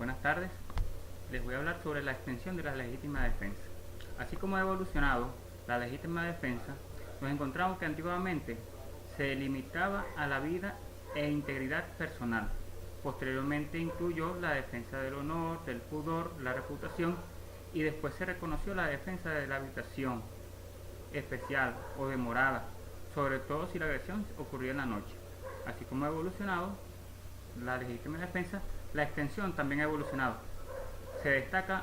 Buenas tardes. Les voy a hablar sobre la extensión de la legítima defensa. Así como ha evolucionado la legítima defensa, nos encontramos que antiguamente se limitaba a la vida e integridad personal. Posteriormente incluyó la defensa del honor, del pudor, la reputación y después se reconoció la defensa de la habitación especial o de morada, sobre todo si la agresión ocurría en la noche. Así como ha evolucionado la legítima defensa, la extensión también ha evolucionado. Se destaca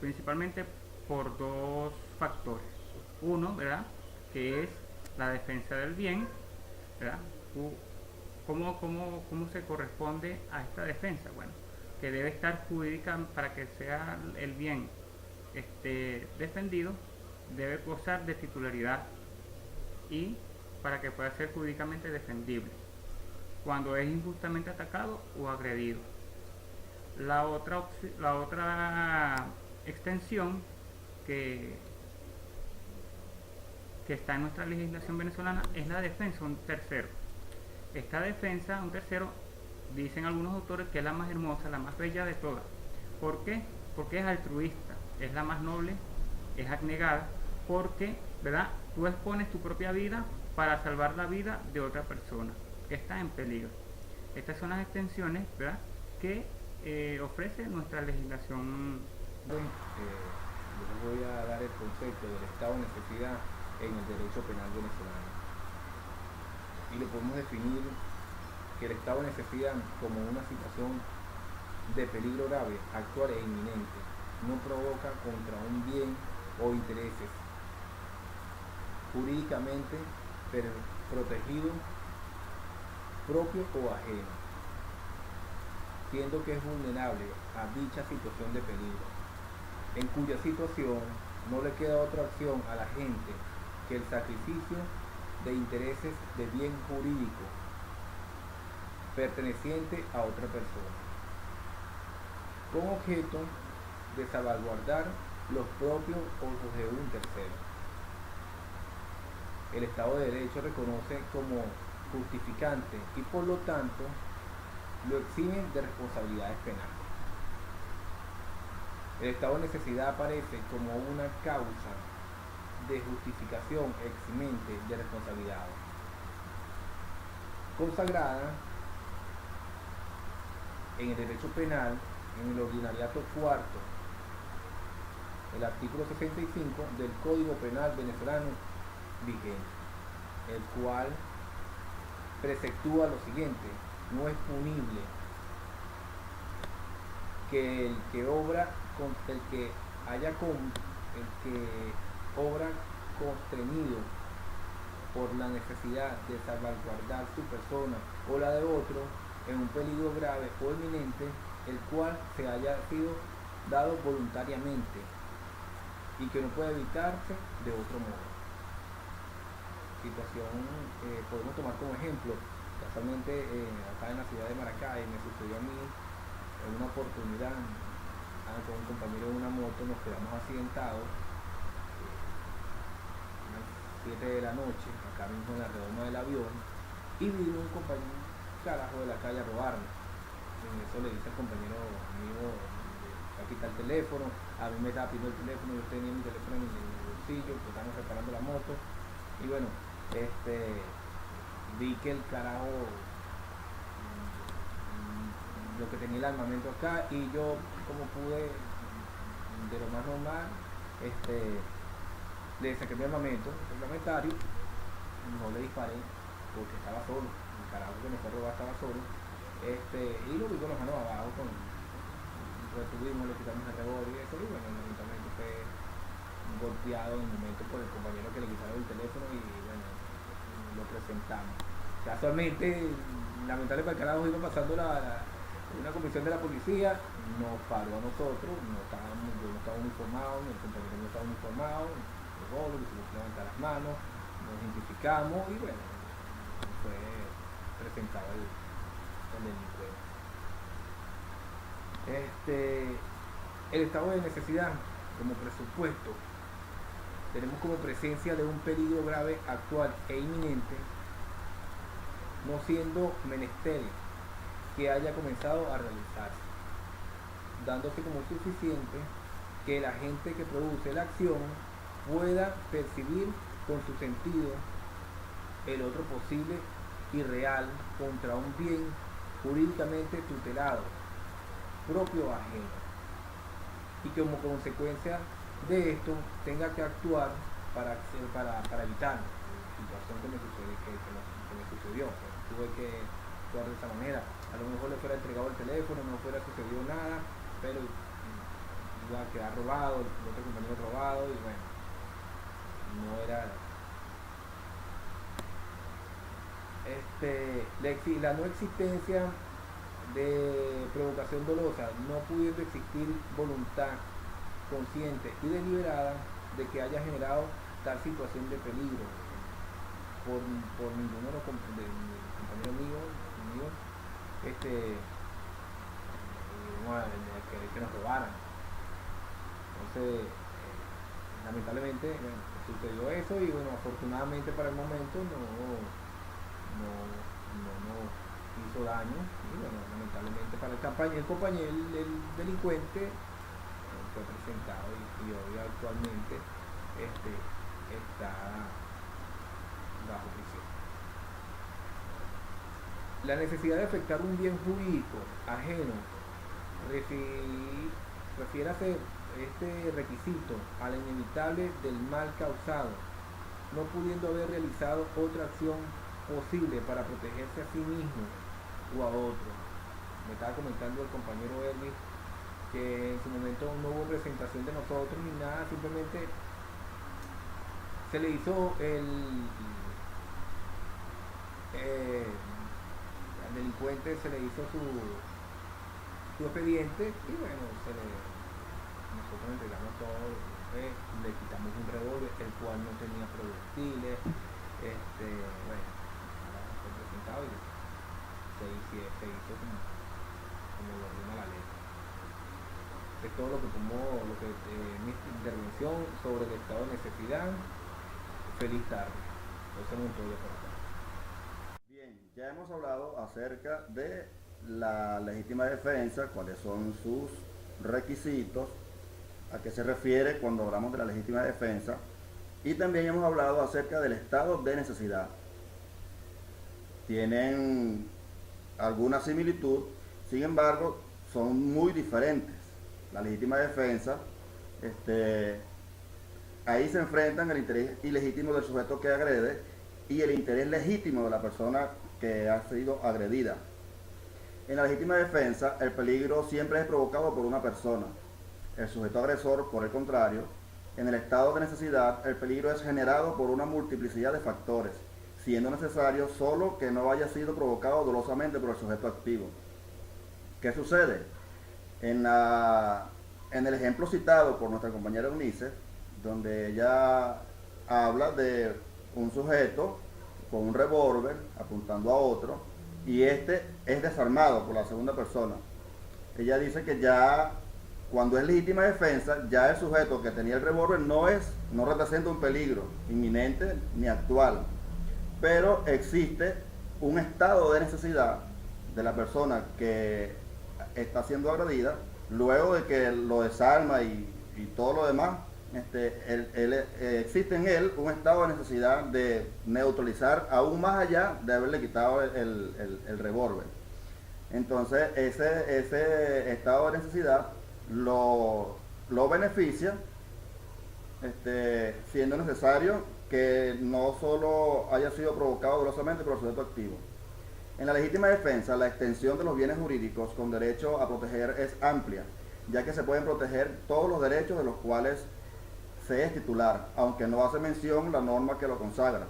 principalmente por dos factores. Uno, ¿verdad?, que es la defensa del bien, ¿verdad? ¿Cómo se corresponde a esta defensa? Bueno, que debe estar jurídica para que sea el bien defendido, debe gozar de titularidad y para que pueda ser jurídicamente defendible cuando es injustamente atacado o agredido. La otra extensión que está en nuestra legislación venezolana es la defensa de un tercero. Esta defensa de un tercero, dicen algunos autores que es la más hermosa, la más bella de todas. ¿Por qué? Porque es altruista, es la más noble, es abnegada, porque, ¿verdad?, tú expones tu propia vida para salvar la vida de otra persona que está en peligro. Estas son las extensiones, ¿verdad?, que ofrece nuestra legislación. Yo les voy a dar el concepto del estado de necesidad en el derecho penal venezolano. Y lo podemos definir que el estado de necesidad como una situación de peligro grave, actual e inminente, no provoca contra un bien o intereses jurídicamente protegido, propio o ajeno, siendo que es vulnerable a dicha situación de peligro, en cuya situación no le queda otra opción a la gente que el sacrificio de intereses de bien jurídico perteneciente a otra persona, con objeto de salvaguardar los propios o los de un tercero. El Estado de Derecho reconoce como justificante y por lo tanto lo exime de responsabilidades penales. El estado de necesidad aparece como una causa de justificación eximente de responsabilidades, consagrada en el derecho penal, en el ordinariato cuarto, el artículo 65 del Código Penal venezolano vigente, el cual preceptúa lo siguiente: no es punible que el que obra constreñido por la necesidad de salvaguardar su persona o la de otro en un peligro grave o inminente, el cual se haya sido dado voluntariamente y que no puede evitarse de otro modo. Situación, podemos tomar como ejemplo, casualmente acá en la ciudad de Maracay me sucedió a mí en una oportunidad, con un compañero de una moto, nos quedamos accidentados a las 7 de la noche, acá mismo en la redoma del avión, y vino un compañero carajo de la calle a robarme. En eso le dice al compañero mío, va a quitar el teléfono, a mí me estaba pidiendo el teléfono, yo tenía mi teléfono en el bolsillo, pues estábamos reparando la moto, y bueno, vi que el carajo lo que tenía el armamento acá, y yo, como pude, de lo más normal, le saqué mi armamento reglamentario, no le disparé porque estaba solo, el carajo que me fue a robar estaba solo, y lo vi con las manos abajo, retuvimos, le quitamos el revólver y eso, y bueno, lamentablemente fue golpeado en el momento por el compañero que le quitaron el teléfono, y bueno, lo presentamos. Casualmente, lamentable para el carajo, iba pasando una comisión de la policía, nos paró a nosotros, yo no estaba uniformado, ni el compañero no estaba uniformado, el rolo, le hicimos levantar las manos, nos identificamos y bueno, fue presentado el delincuente. El estado de necesidad como presupuesto, tenemos como presencia de un peligro grave, actual e inminente, no siendo menester que haya comenzado a realizarse. dándose como suficiente que la gente que produce la acción pueda percibir con su sentido el otro posible y real contra un bien jurídicamente tutelado, propio o ajeno, y que como consecuencia de esto tenga que actuar para evitar la situación que me sucedió. Tuve que actuar de esa manera. A lo mejor le fuera entregado el teléfono, no fuera sucedido nada, pero iba a quedar robado, el otro compañero robado, y bueno, no era la no existencia de provocación dolosa, no pudiendo existir voluntad consciente y deliberada de que haya generado tal situación de peligro por ninguno de los compañeros míos, que nos robaran. Entonces, lamentablemente, bueno, sucedió eso, y bueno, afortunadamente para el momento no hizo daño, y bueno, lamentablemente para el compañero, el delincuente fue presentado, y hoy actualmente está bajo prisión. La necesidad de afectar un bien jurídico ajeno refiérase este requisito a la inevitable del mal causado, no pudiendo haber realizado otra acción posible para protegerse a sí mismo o a otro. Me estaba comentando el compañero Elvis que en su momento no hubo presentación de nosotros ni nada, simplemente se le hizo al delincuente se le hizo su expediente, y bueno, nosotros entregamos todo, le quitamos un revólver el cual no tenía proyectiles, bueno, fue presentado y se hizo como lo ordena la ley. Es todo lo que mi intervención sobre el estado de necesidad. Feliz tarde. José Montoya por acá. Bien, ya hemos hablado acerca de la legítima defensa, cuáles son sus requisitos, a qué se refiere cuando hablamos de la legítima defensa, y también hemos hablado acerca del estado de necesidad. Tienen alguna similitud, sin embargo, son muy diferentes. La legítima defensa, ahí se enfrentan el interés ilegítimo del sujeto que agrede y el interés legítimo de la persona que ha sido agredida. En la legítima defensa, el peligro siempre es provocado por una persona. El sujeto agresor, por el contrario, en el estado de necesidad, el peligro es generado por una multiplicidad de factores, siendo necesario solo que no haya sido provocado dolosamente por el sujeto activo. ¿Qué sucede? En el ejemplo citado por nuestra compañera Eunice, donde ella habla de un sujeto con un revólver apuntando a otro, y este es desarmado por la segunda persona. Ella dice que ya cuando es legítima defensa, ya el sujeto que tenía el revólver no representa un peligro inminente ni actual, pero existe un estado de necesidad de la persona que está siendo agredida, luego de que lo desarma y todo lo demás. Existe en él un estado de necesidad de neutralizar aún más allá de haberle quitado el revólver. Entonces ese estado de necesidad lo beneficia, siendo necesario que no solo haya sido provocado dolosamente por el sujeto activo. En la legítima defensa, la extensión de los bienes jurídicos con derecho a proteger es amplia, ya que se pueden proteger todos los derechos de los cuales se es titular, aunque no hace mención la norma que lo consagra.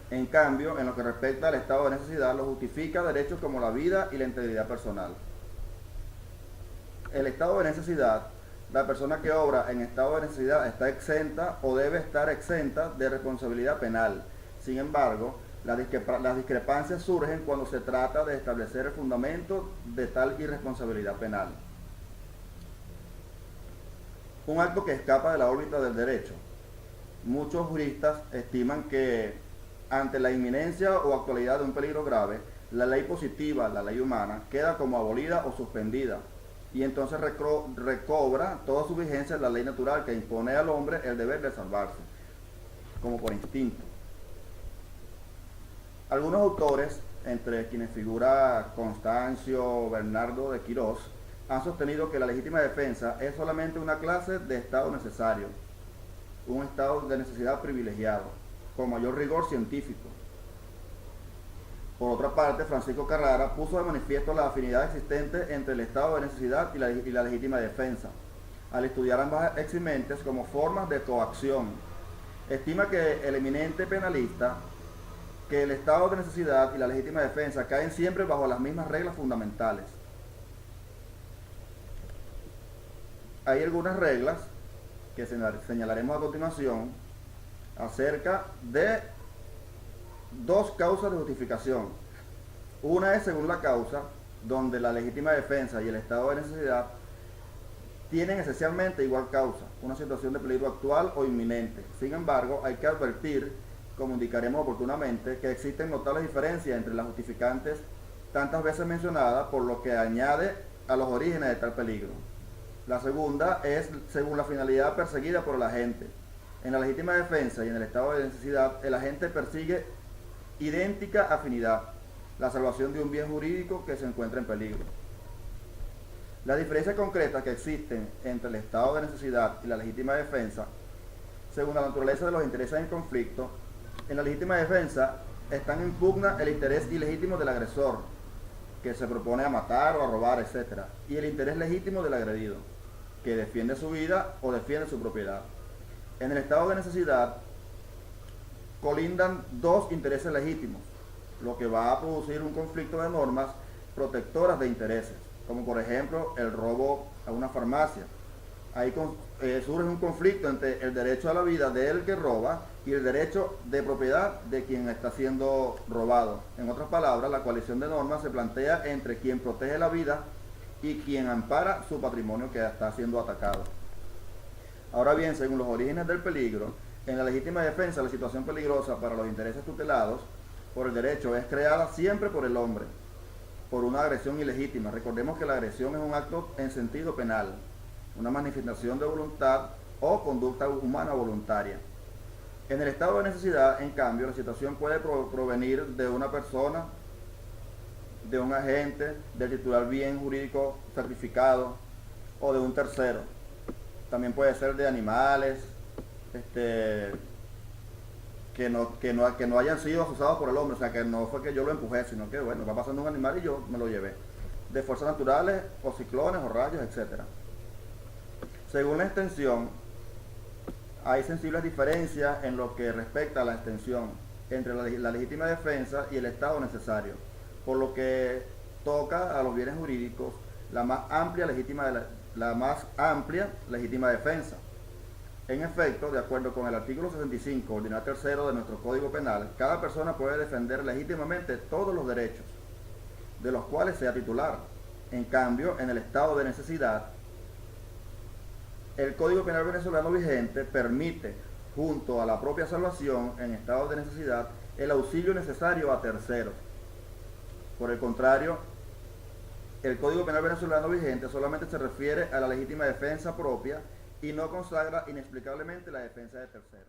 En cambio, en lo que respecta al estado de necesidad, lo justifica derechos como la vida y la integridad personal. El estado de necesidad, la persona que obra en estado de necesidad está exenta o debe estar exenta de responsabilidad penal. Sin embargo, las discrepancias surgen cuando se trata de establecer el fundamento de tal irresponsabilidad penal. Un acto que escapa de la órbita del derecho. Muchos juristas estiman que ante la inminencia o actualidad de un peligro grave, la ley positiva, la ley humana, queda como abolida o suspendida, y entonces recobra toda su vigencia en la ley natural que impone al hombre el deber de salvarse, como por instinto. Algunos autores, entre quienes figura Constancio Bernardo de Quirós, han sostenido que la legítima defensa es solamente una clase de estado necesario, un estado de necesidad privilegiado, con mayor rigor científico. Por otra parte, Francisco Carrara puso de manifiesto la afinidad existente entre el estado de necesidad y la legítima defensa, al estudiar ambas eximentes como formas de coacción. Estima que el eminente penalista que el estado de necesidad y la legítima defensa caen siempre bajo las mismas reglas fundamentales. Hay algunas reglas que señalaremos a continuación acerca de dos causas de justificación. Una es según la causa, donde la legítima defensa y el estado de necesidad tienen esencialmente igual causa, una situación de peligro actual o inminente. Sin embargo, hay que advertir, como indicaremos oportunamente, que existen notables diferencias entre las justificantes tantas veces mencionadas, por lo que añade a los orígenes de tal peligro. La segunda es según la finalidad perseguida por el agente. En la legítima defensa y en el estado de necesidad, el agente persigue idéntica afinidad, la salvación de un bien jurídico que se encuentra en peligro. Las diferencias concretas que existen entre el estado de necesidad y la legítima defensa, según la naturaleza de los intereses en conflicto, en la legítima defensa están en pugna el interés ilegítimo del agresor, que se propone a matar o a robar, etc., y el interés legítimo del agredido, que defiende su vida o defiende su propiedad. En el estado de necesidad colindan dos intereses legítimos, lo que va a producir un conflicto de normas protectoras de intereses, como por ejemplo el robo a una farmacia. Ahí surge un conflicto entre el derecho a la vida del que roba y el derecho de propiedad de quien está siendo robado. En otras palabras, la coalición de normas se plantea entre quien protege la vida y quien ampara su patrimonio que está siendo atacado. Ahora bien, según los orígenes del peligro, en la legítima defensa la situación peligrosa para los intereses tutelados por el derecho es creada siempre por el hombre, por una agresión ilegítima. Recordemos que la agresión es un acto en sentido penal, una manifestación de voluntad o conducta humana voluntaria. En el estado de necesidad, en cambio, la situación puede provenir de una persona, de un agente, del titular bien jurídico certificado o de un tercero. También puede ser de animales que no hayan sido asusados por el hombre, o sea, que no fue que yo lo empujé, sino que, bueno, va pasando un animal y yo me lo llevé. De fuerzas naturales, o ciclones, o rayos, etc. Según la extensión, hay sensibles diferencias en lo que respecta a la extensión entre la legítima defensa y el estado necesario, por lo que toca a los bienes jurídicos la más amplia legítima defensa. En efecto, de acuerdo con el artículo 65, ordinal tercero de nuestro Código Penal, cada persona puede defender legítimamente todos los derechos, de los cuales sea titular. En cambio, en el estado de necesidad, el Código Penal venezolano vigente permite, junto a la propia salvación en estado de necesidad, el auxilio necesario a terceros. Por el contrario, el Código Penal venezolano vigente solamente se refiere a la legítima defensa propia y no consagra inexplicablemente la defensa de terceros.